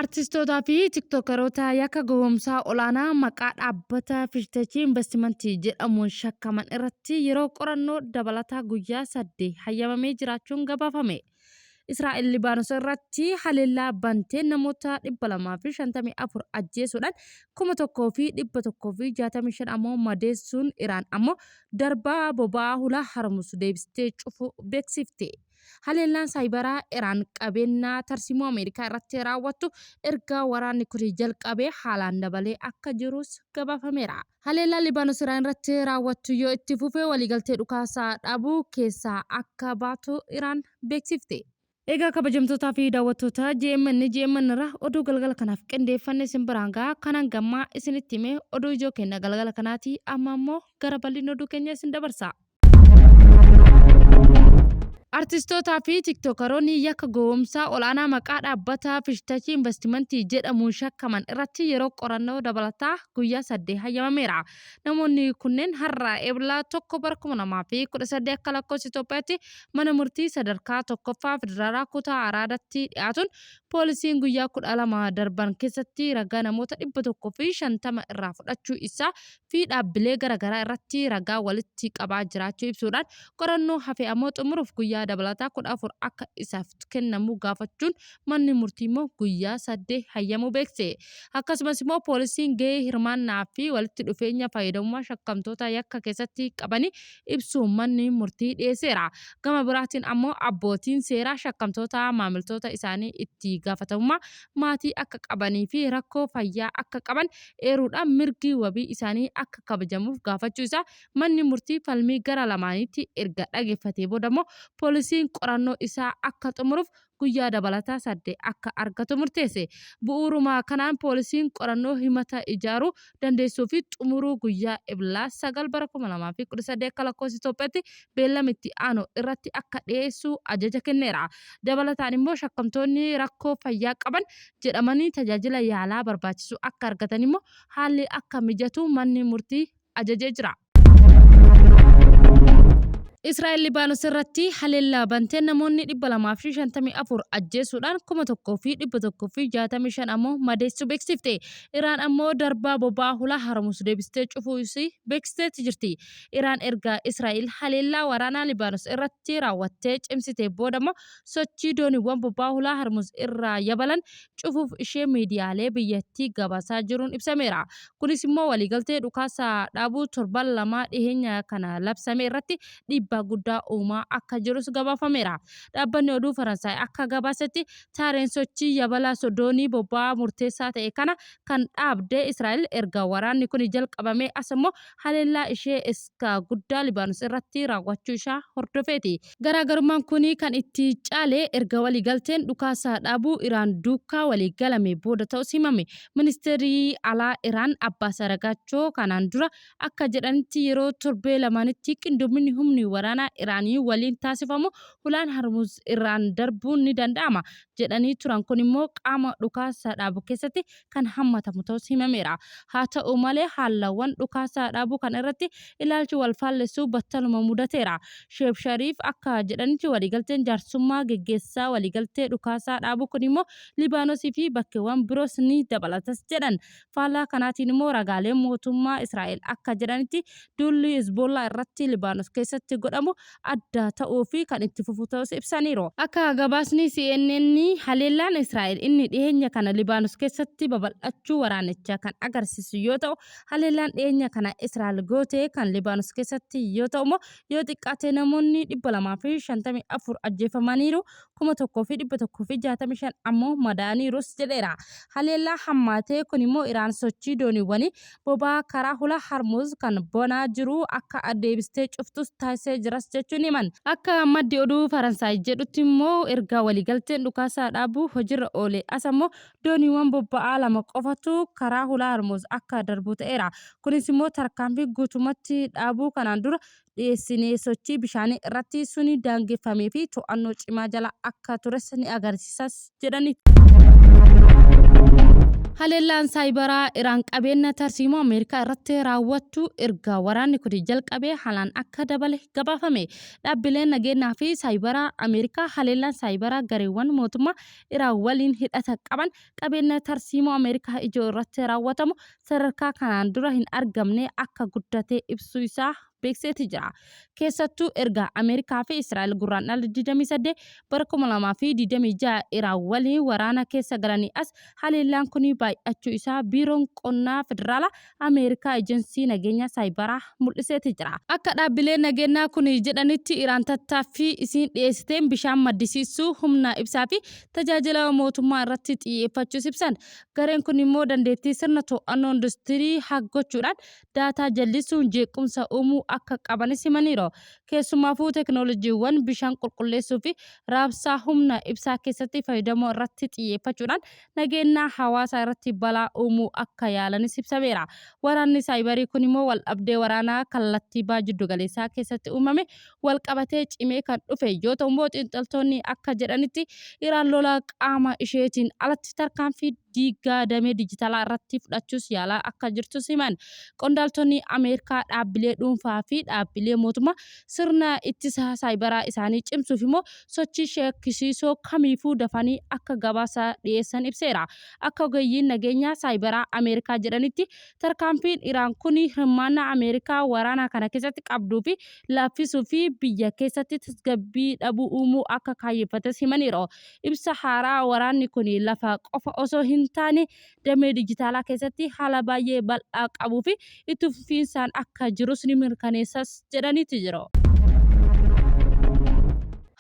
Artistootaa fi tiktokeroota yakka gowwoomsaa olaanaa maqaa dhaabbata Fiishteechii Investimentii jedhamuun shakkaman irratti yeroo qorannoo dabalataa guyyaa 8 hayyamamee jiraachuun gabaafame. Israa'el Libaanos irratti haleellaa bantee namoota 254 ajjeesuudhaan 1165 ammoo madeessuun Iraan ammoo darbaa boba'aa hulaa Hormuz deebistee cufuu beeksifte. Haleellaan saayibaraa Iraan qabeenya tarsiimoo Ameerikaa irratti raawwattu erga waraanni kun jalqabee haalaan dabalee akka jirus gabaafameera. Haleellaan Libaanos Iraan irratti raawwattu yoo itti fufee waliigaltee dhukaasaa dhaabuu keessaa akka baatu Iraan beeksifte. Egaa kabajamtootaa fi daawwattoota GMN irraa oduu galgala kanaaf qindeeffannee isin biraan gahaa kanan gammaa isinitti himee oduu ijoo keenya galgala kanaati amma immoo gara bal'ina oduu keenya isin dabarsa. Artistootaa fi tiktokeroonni yakka gowwoomsaa olaanaa maqaa dhaabbata Fiishteechii Investimentii jedhamuun shakkaman irratti yeroo qorannoo dabalataa guyyaa 8 hayyamameera. Namoonni kunneen har'a eebla 1/2018 akka lakkoofsa Itoophiyaatti mana murtii sadarkaa tokkoffaa federaalaa kutaa Araadaatti dhiyaatuun poolisiin guyyaa 12 darban keessatti ragaa namoota 150 irraa fudhachuu isaa fi dhaabbilee garaagaraa irratti ragaa walitti qabaa jiraachuu ibsuudhaan qorannoo hafe ammoo xumuruuf guyyaa dabalataa 14 akka isaaf kennamu gaafachuun manni murtii immoo guyyaa 8 hayyamuu beekse. Akkasumas immoo poolisiin gahee hirmaannaa fi walitti dhufeenya fayyadamummaa shakkamtoota yakka keessatti qabanii ibsuun manni murtii dhiyeesseera. Gama biraatiin ammoo abbootiin seeraa shakkamtoota maamiltoota isaanii itti gaafatamummaa maatii akka qabanii fi rakkoo fayyaa akka qaban eeruudhaan mirgi wabii isaanii akka kabajamuuf gaafachuu isaa manni murtii falmii gara lamaaniitti erga dhageeffatee boodammoo poolisiin qorannoo isaa akka xumuruuf guyyaa dabalataa 8 akka argatu murteesse. Bu'uuruma kanaan poolisiin qorannoo himata ijaaruu dandeessuu fi xumuruu guyyaa eblaa 9/2018 akka lakkoofsa Itoophiyaatti beellamitti aanu irratti akka dhiyeessu ajaja kenneera. Dabalataan immoo shakkamtoonni rakkoo fayyaa qaban jedhamanii tajaajila yaalaa barbaachisu akka argatan immoo haalli akka mijatu manni murtii ajajee jira. Israa'el Libaanos irratti haleellaa bantee namoonni 254 ajjeesuudhaan 1165 ammoo madeessuu beeksifte. Iraan ammoo darbaa boba'aa hulaa Hormuz deebistee cufuu isii beeksisteetti jirti. Iraan erga Israa'el haleellaa waraanaa Libaanos irratti raawwattee cimsitee boodammoo sochii dooniiwwan boba'aa hulaa Hormuz irraa yabalan cufuuf ishee miidiyaalee biyyattii gabaasaa jiruun ibsameera. Kunis immoo waliigaltee dhukaasaa dhaabuu torban lama dhiheenya kana labsame irratti dhiibbaa guddaa uumaa akka jirus gabaafameera. Dhaabbanni oduu Faransaay akka gabaasetti taareen sochii yabalaa doonii boba'aa murteessaa ta'e kana kan dhaabde Israa'el erga waraanni kun jalqabame as immoo haleellaa ishee iska guddaa Libaanos irratti raawwachuu isaa hordofeeti. Garaagarummaan kun kan itti caale erga waliigalteen dhukaasaa dhaabuu Iraan duukaa waliigalame booda ta'us himame. Ministeerri alaa Iraan Abbaas Aragaachoo kanaan dura akka jedhanitti yeroo torbee lamaanitti qindoominni humni waraanaa Iraanii waliin taasifamu hulaan Hormuz irraan darbuun ni danda'ama jedhanii turan kun immoo qaama dhukaasaa dhaabuu keessatti kan hammatamu ta'us himameera. Haa ta'u malee haalawwan dhukaasaa dhaabuu kan irratti ilaalchi wal faallessuu battaluma mudateera. Sheeb Shariif akka jedhanitti waliigalteen jaarsummaa geggeessaa waliigaltee dhukaasaa dhaabuu kun immoo Libaanosii fi bakkeewwan biroos ni dabalatas jedhan. Faallaa kanaatiin immoo ragaaleen mootummaa Israa'el akka jedhanitti duulli Hizbollaa irratti Libaanos keessatti godhamu adda ta'uu fi kan itti fufu ta'us ibsaniiru. Akka gabaasni CNN haleellaan Israa'el inni dhiyeenya kana Libaanos keessatti babal'achuu waraanichaa kan agarsiisu yoo ta'u haleellaan dhiyeenya kana Israa'el gootee kan Libaanos keessatti yoo ta'u immoo yoo xiqqaate namoonni 254 ajjeefamaniiru 1165 ammoo madaa'aniirus jedheera. Haleellaa hammaatee kun immoo Iraan sochii dooniiwwanii boba'aa karaa hulaa Hormuz kan banaa jiru akka deebistee cuftus taasisee jiras jechuun himan. Akka maddi oduu Faransaay jedhutti immoo erga waliigalteen dhukaasaa dhaabuu hojiirra oole as ammoo dooniiwwan boba'aa 2 qofatu karaa hulaa Hormuz akka darbu ta'eera. Kunis immoo tarkaanfii guutummaatti dhaabuu kanaan dura dhiyeessinee sochii bishaanii irratti suni daangeffamee fi to'annoo cimaa jala akka tures ni agarsiisas jedhani. Haleellaan saayibaraa Iraan qabeenya tarsiimoo Ameerikaa irratti raawwattu erga waraanni kun jalqabee haalaan akka dabale gabaafame. Dhaabbileen nageenyaa fi saayibaraa Ameerikaa haleellaan saayibaraa gareewwan mootummaa Iraan waliin hidhata qaban qabeenya tarsiimoo Ameerikaa ijoo irratti raawwatamu sadarkaa kanaan dura hin argamne akka guddate ibsuu isaa beeksisee jira. Keessattuu erga Ameerikaa fi Israa'el guraandhala 28 bara 2026 Iraan waliin waraana keessa galanii as haleellaan kun baay'achuu isaa biiroon qonnaa federaalaa Ameerikaa ejensii nageenya saayibaraa mul'isee jira. Akka dhaabbileen nageenyaa kun jedhanitti Iraan tattaaffii isiin dhiyeessiteen bishaan maddisiisuu humna ibsaa fi tajaajila mootummaa irratti xiyyeeffachuu ibsan. Gareen kun immoo dandeettii sirna to'annoo industirii haggochuudhaan daataa jallisuun jeequmsa uumuu akka qabanis himaniiru. Keessumaafuu teknooloojiiwwan bishaan qulqulleessuu fi raabsaa humna ibsaa keessatti fayyadamuu irratti xiyyeeffachuudhaan nageenya hawaasaa irratti balaa uumuu akka yaalanis ibsameera. Waraanni saayibarii kun immoo waldhabdee waraanaa kallattii jiddu galeessaa keessatti uumame walqabatee cimee kan dhufe yoo ta'u immoo xiinxaltoonni akka jedhanitti Iraan lola qaama isheetiin alatti tarkaanfii diigaa damee dijitaalaa irratti fudhachuus yaalaa akka jirtus himan. Qondaaltonni Ameerikaa dhaabbilee dhuunfaa fi dhaabbilee mootummaa sirna ittisa saayibaraa isaanii cimsuuf immoo sochii shakkisiisoo kamiifuu dafanii akka gabaasa dhiyeessan ibseera. Akka ogeeyyiin nageenyaa saayibaraa Ameerikaa jedhanitti tarkaanfiin Iraan kun hirmaannaa Ameerikaa waraana kana keessatti qabduu fi laaffisuu fi biyya keessatti tasgabbii dhabuu uumuu akka kaayeffates himaniiru. Ibsa haaraa waraanni kun lafa qofa osoo hin taane damee dijitaalaa keessatti haala baay'ee bal'aa qabuu fi itti fufiinsaan akka jirus ni mirkaneessas jedhaniiti jiru.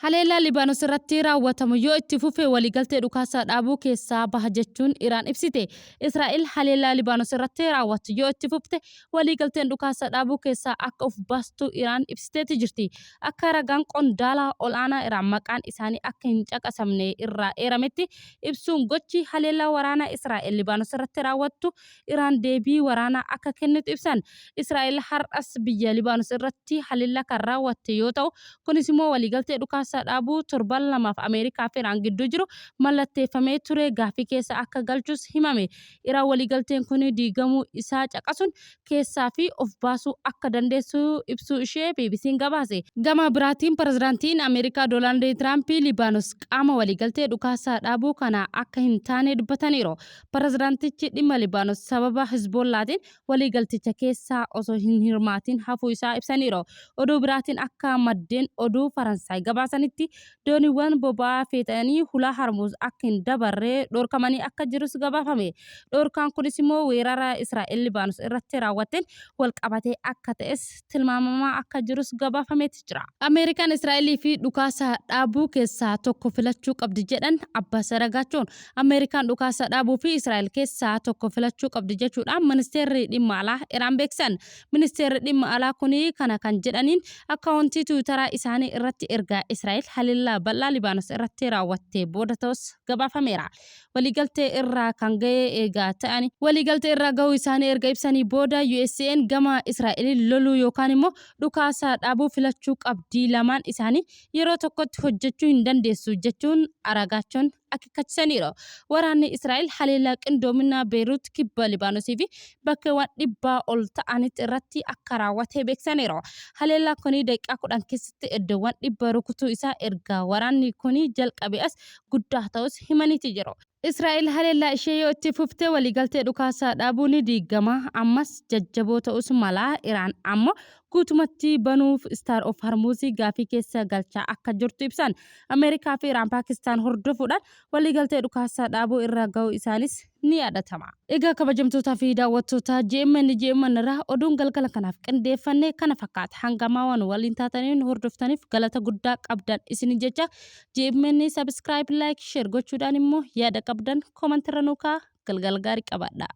Haleellaa Libaanos irratti raawwatamu yoo itti fufe waliigaltee dhukaasaa dhaabuu keessaa baha jechuun Iraan ibsite. Israa'el haleellaa Libaanos irratti raawwatu yoo itti fufte waliigalteen dhukaasaa dhaabuu keessaa akka of baastu Iraan ibsiteeti jirti. Akka ragaan qondaala ol'aanaa Iraan maqaan isaanii akka hin caqasamne irraa eerametti ibsuun gochi haleellaa waraanaa Israa'el Libaanos irratti raawwattu Iraan deebii waraanaa akka kennitu ibsan. Israa'el har'as biyya Libaanos irratti haleellaa kan raawwatte yoo ta'u kunis immoo waliigaltee dhukaasaa dhaabuu torban lamaaf Ameerikaa fi Iraan gidduu jiru mallatteeffamee ture gaafii keessa akka galchus himame. Iraan waliigalteen kun diigamuu isaa caqasuun keessaa fi of baasuu akka dandeessu ibsuu ishee BBC'n gabaase. Gama biraatiin pirezidaantiin Ameerikaa Doonaald Tiraamp Libaanos qaama waliigaltee dhukaasaa dhaabuu kana akka hin taane dubbataniiru. Pirezidaantichi dhimma Libaanos sababa Hizbollaatiin waliigalticha keessaa osoo hin hirmaatin hafuu isaa ibsaniiru. Oduu biraatiin akka maddeen oduu Faransaay gabaasan dooniiwwan boba'aa feetanii hulaa Hormuz akka hin dabarre dhorkamanii akka jirus gabaafame. Dhorkaan kunis immoo weerara Israa'el Libaanos irratti raawwateen walqabatee akka ta'es tilmaamamaa akka jirus gabaafameeti jira. Ameerikaan Israa'elii fi dhukaasa dhaabuu keessaa tokko filachuu qabdi jedhan Abbaas Ragaachoon. Ameerikaan dhukaasa dhaabuu fi Israa'el keessaa tokko filachuu qabdi jechuudhaan ministeerri dhimma alaa Iraan beeksan. Ministeerri dhimma alaa kun kana kan jedhaniin akkaawuntii Tiwiitaraa isaanii irratti ergaa Israa'el haleellaa bal'aa Libaanos irratti raawwattee booda ta'us gabaafameera. Waliigaltee irraa kan ga'ee eegaa ta'ani waliigaltee irraa ga'uu isaanii erga ibsanii booda USA'n gama Israa'eliin loluu yookaan immoo dhukaasa dhaabuu filachuu qabdii lamaan isaanii yeroo tokkotti hojjechuu hin dandeessu jechuun Ragaachoon akeekkachiisaniiru. Waraanni Israa'el haleellaa qindoominaa Beirut kibba Libaanosii fi bakkeewwan 100 ol ta'anitti irratti akka raawwatee beeksaniiru. Haleellaa kun daqiiqaa 10 keessatti iddoowwan 100 rukutuu isaa erga waraanni kun jalqabe as guddaa ta'us himaniiti jiru. Israa'el haleellaa ishee yoo itti fufte waliigaltee dhukaasaa dhaabuun diigama ammas jajjaboo ta'us mala. Iraan ammoo guutumatti banuuf Star of Hormuz gaafii keessa galchaa akka jirtu ibsan. Ameerikaa fi Iraan Paakistaan hordofuudhaan waliigaltee dhukaasaa dhaabuu irra ga'uu isaanis ni yaadatama. Egaa kabajamtootaa fi daawwattoota GMN irraa oduun galgala kanaaf qindeeffanne kana fakkaata. Hangamaa waan waliin taataniin hordoftaniif galata guddaa qabdan isin jecha GMN subscribe, like, share gochuudhaan immoo yaada qabdan koomentirra nuukaa galgala gaarii qabaadha.